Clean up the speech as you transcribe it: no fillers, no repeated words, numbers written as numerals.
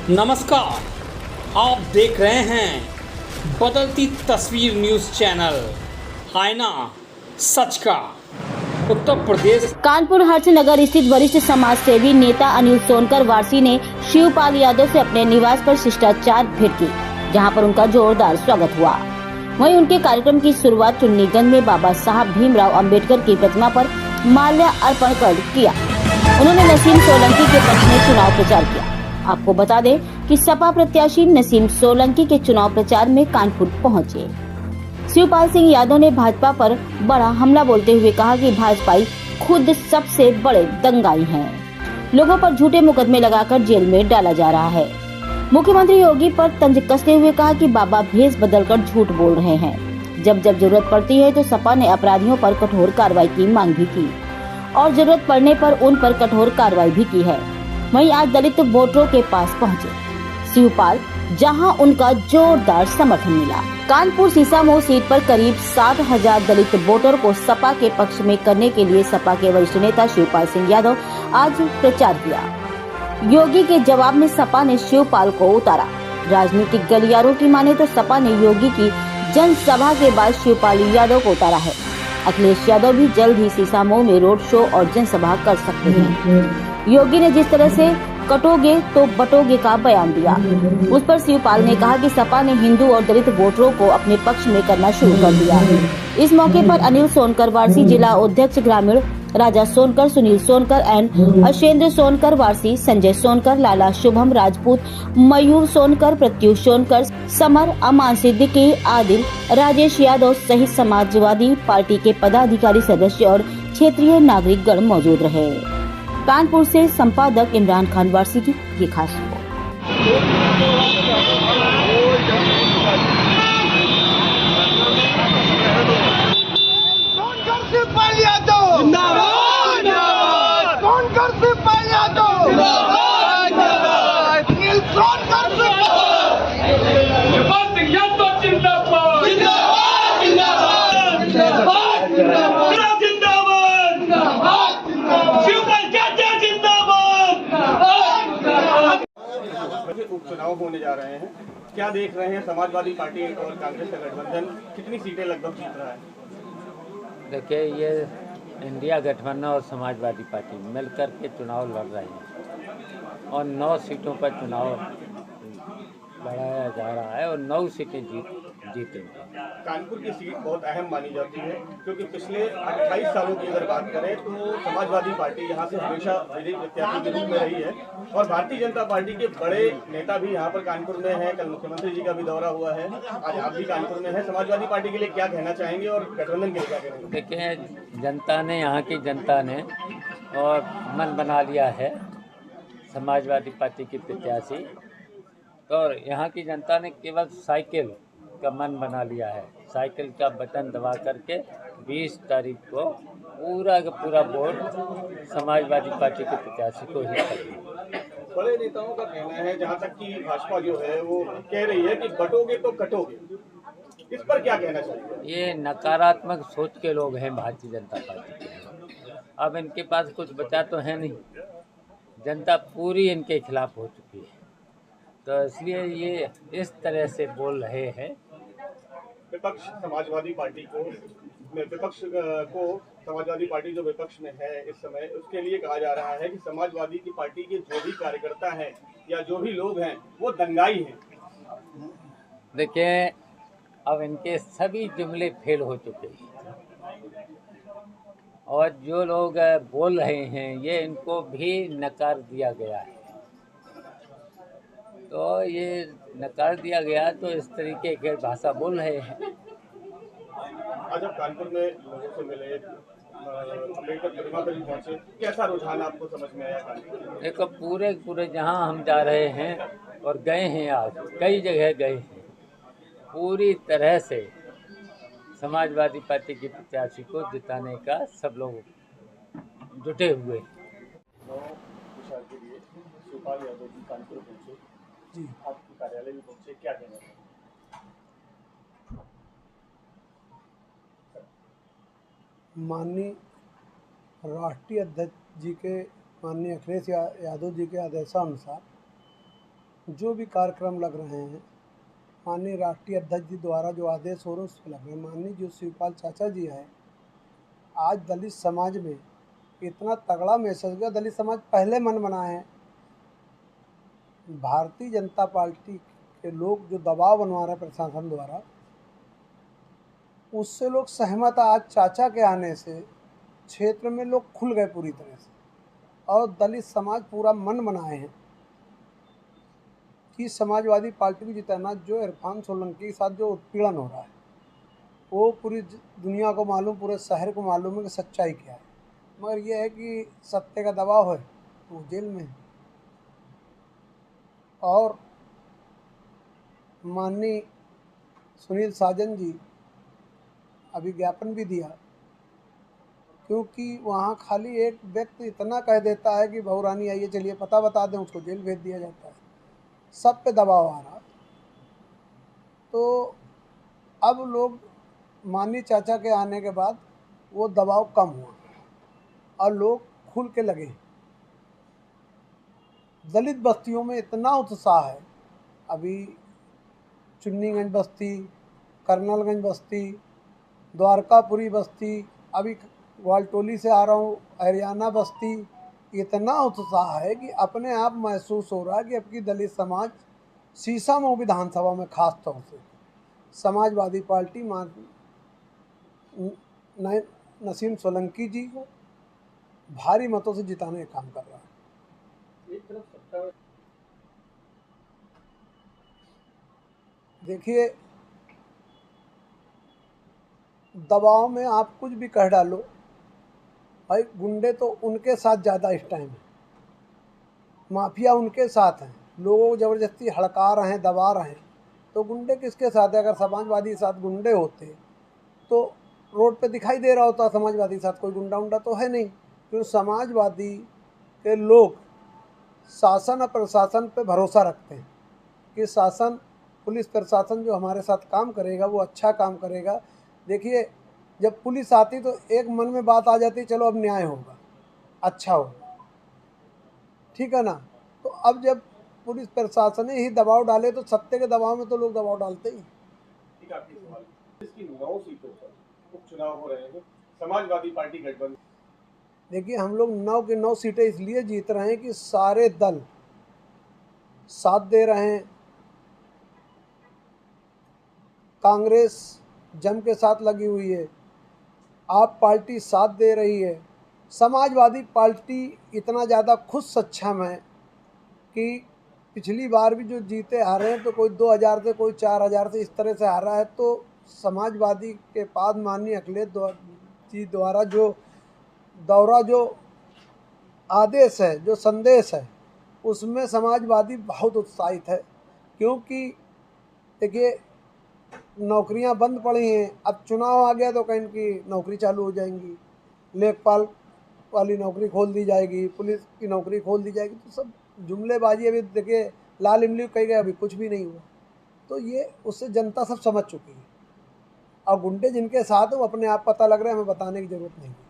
नमस्कार, आप देख रहे हैं बदलती तस्वीर न्यूज़ चैनल आईना सच का। उत्तर प्रदेश कानपुर हर्षनगर स्थित वरिष्ठ समाज सेवी नेता अनिल सोनकर वारसी ने शिवपाल यादव से अपने निवास पर शिष्टाचार भेंट की, जहां पर उनका जोरदार स्वागत हुआ। वहीं उनके कार्यक्रम की शुरुआत चुन्नीगंज में बाबा साहब भीमराव अंबेडकर की प्रतिमा पर माल्यार्पण कर किया। उन्होंने नसीम सोलंकी के पक्ष में चुनाव प्रचार किया। आपको बता दें कि सपा प्रत्याशी नसीम सोलंकी के चुनाव प्रचार में कानपुर पहुंचे। शिवपाल सिंह यादव ने भाजपा पर बड़ा हमला बोलते हुए कहा कि भाजपाई खुद सबसे बड़े दंगाई हैं। लोगों पर झूठे मुकदमे लगाकर जेल में डाला जा रहा है। मुख्यमंत्री योगी पर तंज कसते हुए कहा कि बाबा भेष बदलकर झूठ बोल रहे हैं। जब जब जरूरत पड़ती है तो सपा ने अपराधियों पर कठोर कार्रवाई की मांग भी की और जरूरत पड़ने पर उन पर कठोर कार्रवाई भी की है। वहीं आज दलित वोटरों के पास पहुंचे शिवपाल, जहां उनका जोरदार समर्थन मिला। कानपुर सीसामऊ सीट पर करीब 60,000 दलित वोटर को सपा के पक्ष में करने के लिए सपा के वरिष्ठ नेता शिवपाल सिंह यादव आज प्रचार किया। योगी के जवाब में सपा ने शिवपाल को उतारा। राजनीतिक गलियारों की माने तो सपा ने योगी की जनसभा के बाद शिवपाल यादव को उतारा है। अखिलेश यादव भी जल्द ही सीसामऊ में रोड शो और जनसभा कर सकते हैं। योगी ने जिस तरह से कटोगे तो बटोगे का बयान दिया, उस पर शिवपाल ने कहा कि सपा ने हिंदू और दलित वोटरों को अपने पक्ष में करना शुरू कर दिया। इस मौके पर अनिल सोनकर वारसी, जिला अध्यक्ष ग्रामीण राजा सोनकर, सुनील सोनकर एंड अशेंद्र सोनकर वारसी, संजय सोनकर, लाला शुभम राजपूत, मयूर सोनकर, प्रत्युष सोनकर, समर, अमान सिद्दीकी, आदिल, राजेश यादव सहित समाजवादी पार्टी के पदाधिकारी, सदस्य और क्षेत्रीय नागरिकगण मौजूद रहे। कानपुर से संपादक इमरान खान वारसी की ये खास रिपोर्ट। उपचुनाव होने जा रहे हैं, क्या देख रहे हैं? समाजवादी पार्टी और कांग्रेस का गठबंधन कितनी सीटें लगभग जीत रहा है? देखिए, ये इंडिया गठबंधन और समाजवादी पार्टी मिलकर के चुनाव लड़ रहे हैं और 9 सीटों पर चुनाव लड़ाया जा रहा है और 9 सीटें जीतेंगे। कानपुर की सीट बहुत अहम मानी जाती है क्योंकि पिछले 28 सालों की अगर बात करें तो समाजवादी पार्टी यहाँ से हमेशा विजयी प्रत्याशी के रूप में रही है और भारतीय जनता पार्टी के बड़े नेता भी यहाँ पर कानपुर में हैं। कल मुख्यमंत्री जी का भी दौरा हुआ है, आज आप भी कानपुर में हैं। समाजवादी पार्टी के लिए क्या कहना चाहेंगे और गठबंधन के लिए क्या कहेंगे? देखिए, जनता ने, यहाँ की जनता ने और मन बना लिया है समाजवादी पार्टी की प्रत्याशी, और यहाँ की जनता ने केवल साइकिल का मन बना लिया है। साइकिल का बटन दबा करके 20 तारीख को पूरा का पूरा वोट समाजवादी पार्टी के प्रत्याशी को ही करेंगे। बड़े नेताओं का कहना है, जहाँ तक कि भाजपा जो है वो कह रही है कि बटोगे तो कटोगे, इस पर क्या कहना चाहिए? ये नकारात्मक सोच के लोग हैं भारतीय जनता पार्टी के। अब इनके पास कुछ बचा तो है नहीं, जनता पूरी इनके खिलाफ हो चुकी है, तो इसलिए ये इस तरह से बोल रहे हैं। विपक्ष समाजवादी पार्टी को समाजवादी पार्टी जो विपक्ष में है इस समय, उसके लिए कहा जा रहा है कि समाजवादी की पार्टी के जो भी कार्यकर्ता हैं या जो भी लोग हैं वो दंगाई हैं। देखिए, अब इनके सभी जुमले फेल हो चुके हैं और जो लोग बोल रहे हैं ये इनको भी नकार दिया गया है। तो ये नकार दिया गया तो इस तरीके की भाषा बोल रहे हैं। आज आप कानपुर में लोगों से मिले, अम्बेडकर प्रतिमा पर भी पहुंचे, कैसा रुझान आपको समझ में आया कानपुर? देखो, पूरे जहां हम जा रहे हैं और गए हैं, आज कई जगह गए हैं, पूरी तरह से समाजवादी पार्टी की प्रत्याशी को जिताने का सब लोग जुटे हुए हैं। शिवपाल यादव जी कानपुर पहुंचे, आपके कार्यालय में पहुंचे, क्या कहना है? माननीय राष्ट्रीय अध्यक्ष जी के, माननीय अखिलेश यादव जी के आदेशानुसार जो भी कार्यक्रम लग रहे हैं माननीय राष्ट्रीय अध्यक्ष जी द्वारा जो आदेश हो रहे हैं उस पर लग रहे हैं। माननीय जो शिवपाल चाचा जी है, आज दलित समाज में इतना तगड़ा मैसेज गया। दलित समाज पहले मन बनाए हैं, भारतीय जनता पार्टी के लोग जो दबाव बनवा रहे हैं प्रशासन द्वारा, उससे लोग सहमत। आज चाचा के आने से क्षेत्र में लोग खुल गए पूरी तरह से, और दलित समाज पूरा मन बनाए हैं कि समाजवादी पार्टी को जिताना। जो इरफान सोलंकी के साथ जो उत्पीड़न हो रहा है वो पूरी दुनिया को मालूम, पूरे शहर को मालूम है कि सच्चाई क्या है, मगर यह है कि सत्य का दबाव है तो वो जेल में है। और माननीय सुनील साजन जी अभी ज्ञापन भी दिया, क्योंकि वहाँ खाली एक व्यक्ति इतना कह देता है कि बहू रानी आइए चलिए पता बता दें, उसको जेल भेज दिया जाता है। सब पे दबाव आ रहा। तो अब लोग माननीय चाचा के आने के बाद वो दबाव कम हुआ और लोग खुल के लगे। दलित बस्तियों में इतना उत्साह है, अभी चुन्नीगंज बस्ती, कर्नलगंज बस्ती, द्वारकापुरी बस्ती, अभी ग्वालटोली से आ रहा हूँ हरियाणा बस्ती, इतना उत्साह है कि अपने आप महसूस हो रहा है कि अब की दलित समाज शीशामऊ विधानसभा में खास तौर से समाजवादी पार्टी नसीम सोलंकी जी को भारी मतों से जिताने का काम कर रहा है। एक तरफ सत्ता में देखिए, दबाव में आप कुछ भी कह डालो भाई, गुंडे तो उनके साथ ज़्यादा इस टाइम है, माफिया उनके साथ हैं, लोगों को ज़बरदस्ती हड़का रहे हैं, दबा रहे हैं। तो गुंडे किसके साथ है? अगर समाजवादी के साथ गुंडे होते तो रोड पे दिखाई दे रहा होता समाजवादी के साथ कोई गुंडा उंडा तो है नहीं, क्योंकि समाजवादी के लोग शासन और प्रशासन पे भरोसा रखते हैं कि शासन, पुलिस प्रशासन जो हमारे साथ काम करेगा वो अच्छा काम करेगा। देखिए, जब पुलिस आती तो एक मन में बात आ जाती, चलो अब न्याय होगा, अच्छा होगा, ठीक है ना। तो अब जब पुलिस प्रशासन ही दबाव डाले तो सत्य के दबाव में तो लोग दबाव डालते ही। ठीक है, आपकी सवाल इसकी 9 सीटों पर उपचुनाव हो रहे हैं, समाजवादी पार्टी गठबंधन। देखिए, हम लोग 9 की 9 सीटें इसलिए जीत रहे हैं कि सारे दल साथ दे रहे हैं। कांग्रेस जम के साथ लगी हुई है, आप पार्टी साथ दे रही है, समाजवादी पार्टी इतना ज़्यादा खुद सक्षम है कि पिछली बार भी जो जीते हारे हैं तो कोई 2000 से, कोई 4000 से, इस तरह से हारा है। तो समाजवादी के पास माननीय अखिलेश जी द्वारा जो दौरा, जो आदेश है, जो संदेश है, उसमें समाजवादी बहुत उत्साहित है। क्योंकि देखिए, नौकरियां बंद पड़ी हैं, अब चुनाव आ गया तो कहीं इनकी नौकरी चालू हो जाएंगी, लेखपाल वाली नौकरी खोल दी जाएगी, पुलिस की नौकरी खोल दी जाएगी। तो सब जुमलेबाजी। अभी देखिए, लाल इमली कही गए, अभी कुछ भी नहीं हुआ। तो ये उससे जनता सब समझ चुकी है, और गुंडे जिनके साथ हैं वो अपने आप पता लग रहे हैं, हमें बताने की ज़रूरत नहीं है।